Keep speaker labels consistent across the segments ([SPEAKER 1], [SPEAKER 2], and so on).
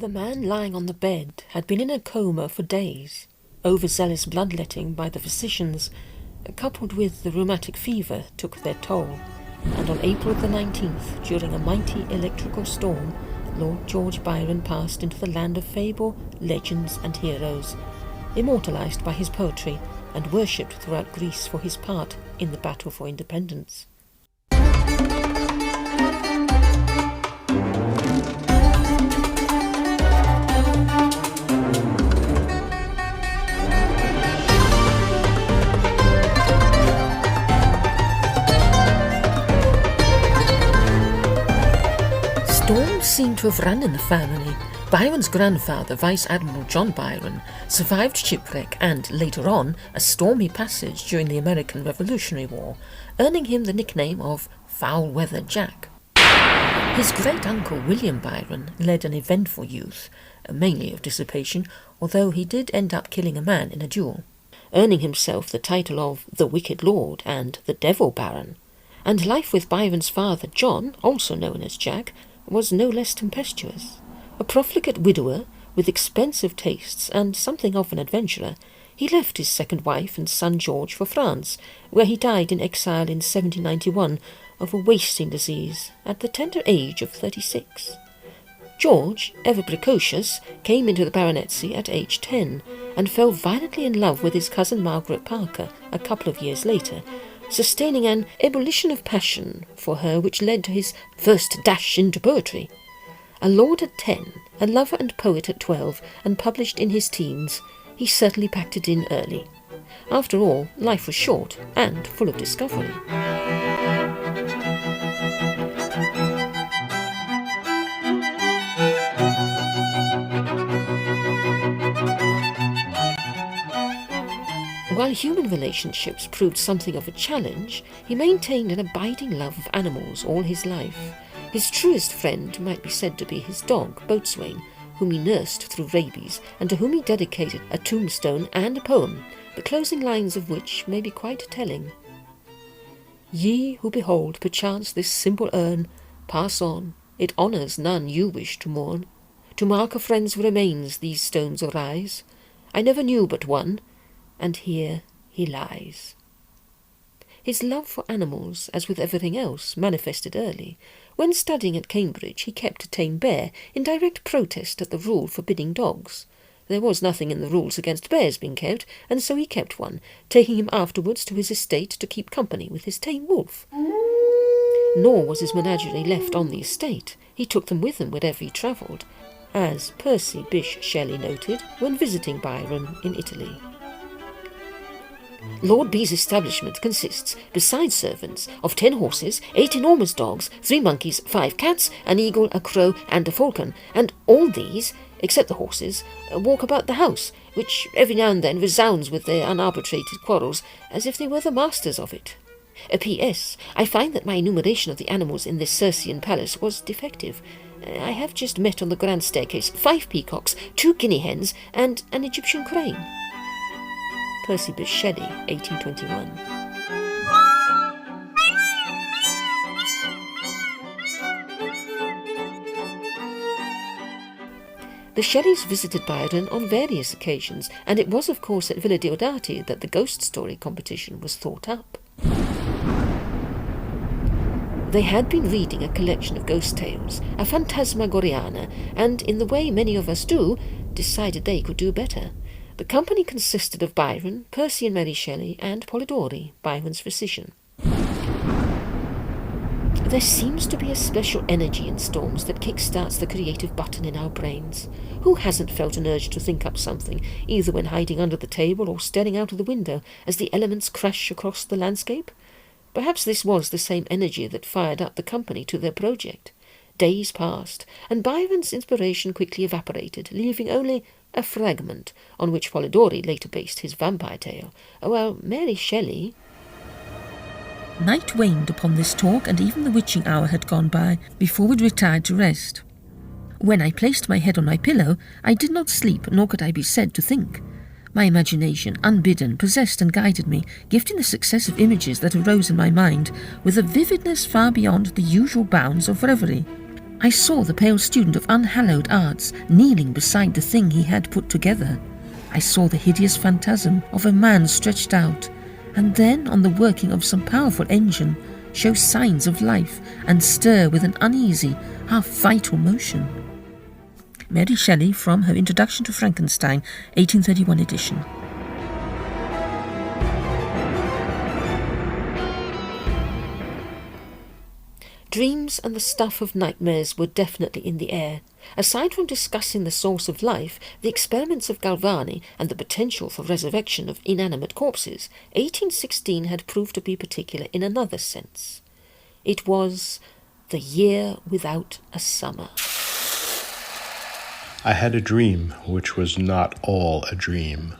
[SPEAKER 1] The man lying on the bed had been in a coma for days. Overzealous bloodletting by the physicians, coupled with the rheumatic fever, took their toll, and on April the 19th, during a mighty electrical storm, Lord George Byron passed into the land of fable, legends and heroes, immortalised by his poetry and worshipped throughout Greece for his part in the battle for independence. Storms seem to have run in the family. Byron's grandfather, Vice Admiral John Byron, survived shipwreck and, later on, a stormy passage during the American Revolutionary War, earning him the nickname of Foul-Weather Jack. His great-uncle William Byron led an eventful youth, mainly of dissipation, although he did end up killing a man in a duel, earning himself the title of the Wicked Lord and the Devil Baron. And life with Byron's father, John, also known as Jack, was no less tempestuous. A profligate widower with expensive tastes and something of an adventurer, he left his second wife and son George for France, where he died in exile in 1791 of a wasting disease at the tender age of 36. George, ever precocious, came into the baronetcy at age 10 and fell violently in love with his cousin Margaret Parker a couple of years later, sustaining an ebullition of passion for her which led to his first dash into poetry. A lord at 10, a lover and poet at 12, and published in his teens, he certainly packed it in early. After all, life was short and full of discovery. While human relationships proved something of a challenge, he maintained an abiding love of animals all his life. His truest friend might be said to be his dog, Boatswain, whom he nursed through rabies, and to whom he dedicated a tombstone and a poem, the closing lines of which may be quite telling. Ye who behold perchance this simple urn, pass on, it honours none you wish to mourn. To mark a friend's remains these stones arise. I never knew but one, and here he lies. His love for animals, as with everything else, manifested early. When studying at Cambridge, he kept a tame bear, in direct protest at the rule forbidding dogs. There was nothing in the rules against bears being kept, and so he kept one, taking him afterwards to his estate to keep company with his tame wolf. Nor was his menagerie left on the estate. He took them with him wherever he travelled, as Percy Bysshe Shelley noted when visiting Byron in Italy. Lord B.'s establishment consists, besides servants, of 10 horses, 8 enormous dogs, 3 monkeys, 5 cats, an eagle, a crow, and a falcon, and all these, except the horses, walk about the house, which every now and then resounds with their unarbitrated quarrels, as if they were the masters of it. P.S. I find that my enumeration of the animals in this Circean palace was defective. I have just met on the grand staircase 5 peacocks, 2 guinea hens, and an Egyptian crane. Percy Bysshe Shelley, 1821. The Shelleys visited Byron on various occasions, and it was of course at Villa Diodati that the ghost story competition was thought up. They had been reading a collection of ghost tales, a Phantasmagoriana, and, in the way many of us do, decided they could do better. The company consisted of Byron, Percy and Mary Shelley, and Polidori, Byron's physician. There seems to be a special energy in storms that kick-starts the creative button in our brains. Who hasn't felt an urge to think up something, either when hiding under the table or staring out of the window as the elements crash across the landscape? Perhaps this was the same energy that fired up the company to their project. Days passed, and Byron's inspiration quickly evaporated, leaving only a fragment on which Polidori later based his vampire tale, while Mary Shelley...
[SPEAKER 2] Night waned upon this talk, and even the witching hour had gone by before we'd retired to rest. When I placed my head on my pillow, I did not sleep, nor could I be said to think. My imagination, unbidden, possessed and guided me, gifting the successive images that arose in my mind with a vividness far beyond the usual bounds of reverie. I saw the pale student of unhallowed arts kneeling beside the thing he had put together. I saw the hideous phantasm of a man stretched out, and then, on the working of some powerful engine, show signs of life and stir with an uneasy, half-vital motion. Mary Shelley, from her Introduction to Frankenstein, 1831 edition.
[SPEAKER 1] Dreams and the stuff of nightmares were definitely in the air. Aside from discussing the source of life, the experiments of Galvani, and the potential for resurrection of inanimate corpses, 1816 had proved to be particular in another sense. It was the year without a summer.
[SPEAKER 3] I had a dream which was not all a dream.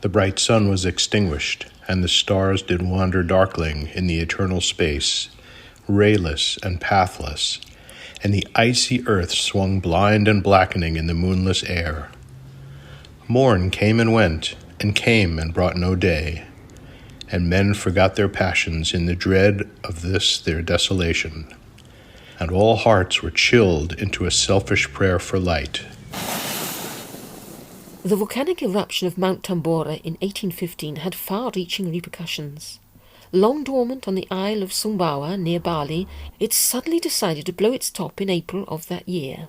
[SPEAKER 3] The bright sun was extinguished, and the stars did wander darkling in the eternal space, rayless and pathless, and the icy earth swung blind and blackening in the moonless air. Morn came and brought no day, and men forgot their passions in the dread of this their desolation, and all hearts were chilled into a selfish prayer for light.
[SPEAKER 1] The volcanic eruption of Mount Tambora in 1815 had far-reaching repercussions. Long dormant on the Isle of Sumbawa near Bali, it suddenly decided to blow its top in April of that year.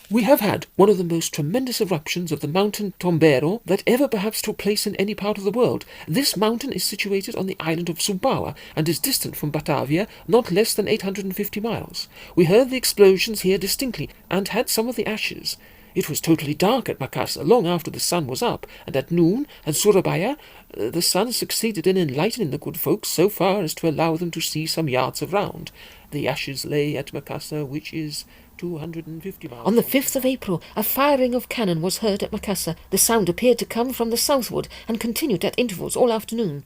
[SPEAKER 4] We have had one of the most tremendous eruptions of the mountain Tombero that ever perhaps took place in any part of the world. This mountain is situated on the island of Sumbawa and is distant from Batavia not less than 850 miles. We heard the explosions here distinctly and had some of the ashes. It was totally dark at Makassar long after the sun was up, and at noon at Surabaya the sun succeeded in enlightening the good folks so far as to allow them to see some yards of round. The ashes lay at Makassar, which is 250 miles.
[SPEAKER 1] On the 5th of April, a firing of cannon was heard at Makassar. The sound appeared to come from the southward and continued at intervals all afternoon.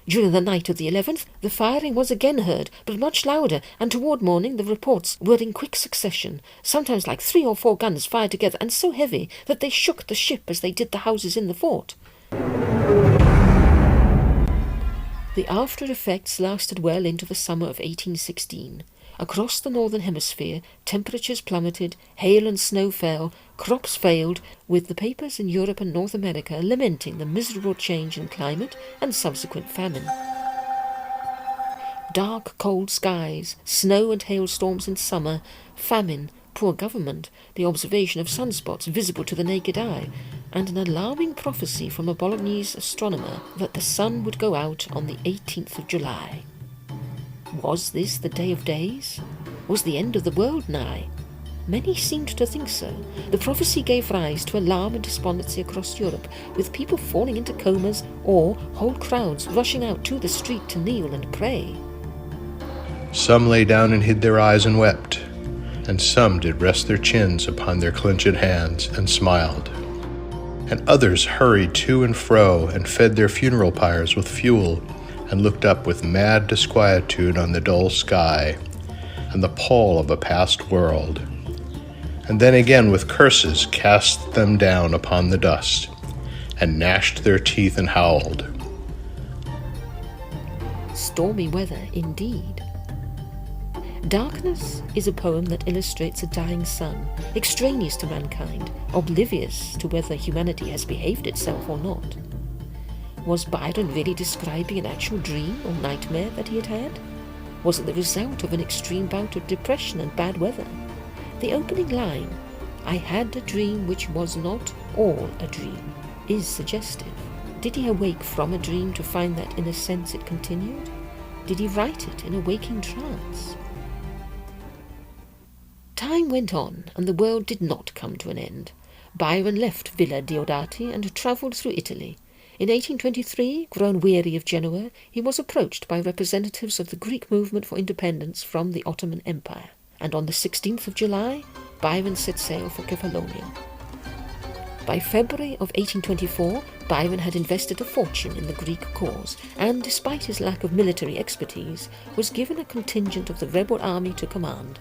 [SPEAKER 1] During the night of the 11th, the firing was again heard, but much louder, and toward morning the reports were in quick succession, sometimes like 3 or 4 guns fired together, and so heavy that they shook the ship as they did the houses in the fort. The after effects lasted well into the summer of 1816. Across the northern hemisphere, temperatures plummeted, hail and snow fell, crops failed, with the papers in Europe and North America lamenting the miserable change in climate and subsequent famine. Dark, cold skies, snow and hailstorms in summer, famine, poor government, the observation of sunspots visible to the naked eye, and an alarming prophecy from a Bolognese astronomer that the sun would go out on the 18th of July. Was this the day of days? Was the end of the world nigh? Many seemed to think so. The prophecy gave rise to alarm and despondency across Europe, with people falling into comas or whole crowds rushing out to the street to kneel and pray.
[SPEAKER 3] Some lay down and hid their eyes and wept, and some did rest their chins upon their clenched hands and smiled. And others hurried to and fro and fed their funeral pyres with fuel, and looked up with mad disquietude on the dull sky and the pall of a past world, and then again with curses cast them down upon the dust, and gnashed their teeth and howled.
[SPEAKER 1] Stormy weather indeed. Darkness is a poem that illustrates a dying sun, extraneous to mankind, oblivious to whether humanity has behaved itself or not. Was Byron really describing an actual dream or nightmare that he had had? Was it the result of an extreme bout of depression and bad weather? The opening line, "I had a dream which was not all a dream," is suggestive. Did he awake from a dream to find that in a sense it continued? Did he write it in a waking trance? Time went on, and the world did not come to an end. Byron left Villa Diodati and travelled through Italy. In 1823, grown weary of Genoa, he was approached by representatives of the Greek movement for independence from the Ottoman Empire, and on the 16th of July, Byron set sail for Kefalonia. By February of 1824, Byron had invested a fortune in the Greek cause, and despite his lack of military expertise, was given a contingent of the rebel army to command.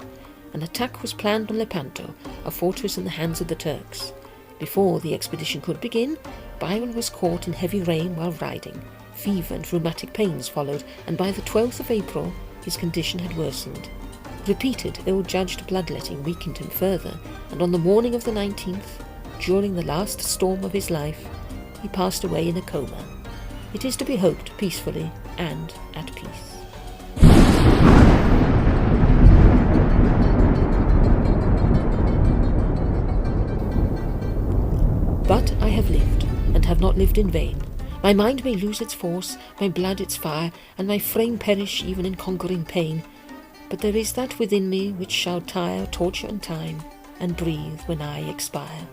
[SPEAKER 1] An attack was planned on Lepanto, a fortress in the hands of the Turks. Before the expedition could begin, Byron was caught in heavy rain while riding. Fever and rheumatic pains followed, and by the 12th of April his condition had worsened. Repeated ill-judged bloodletting weakened him further, and on the morning of the 19th, during the last storm of his life, he passed away in a coma. It is to be hoped peacefully and at peace. But I have lived, and have not lived in vain. My mind may lose its force, my blood its fire, and my frame perish even in conquering pain. But there is that within me which shall tire torture and time, and breathe when I expire.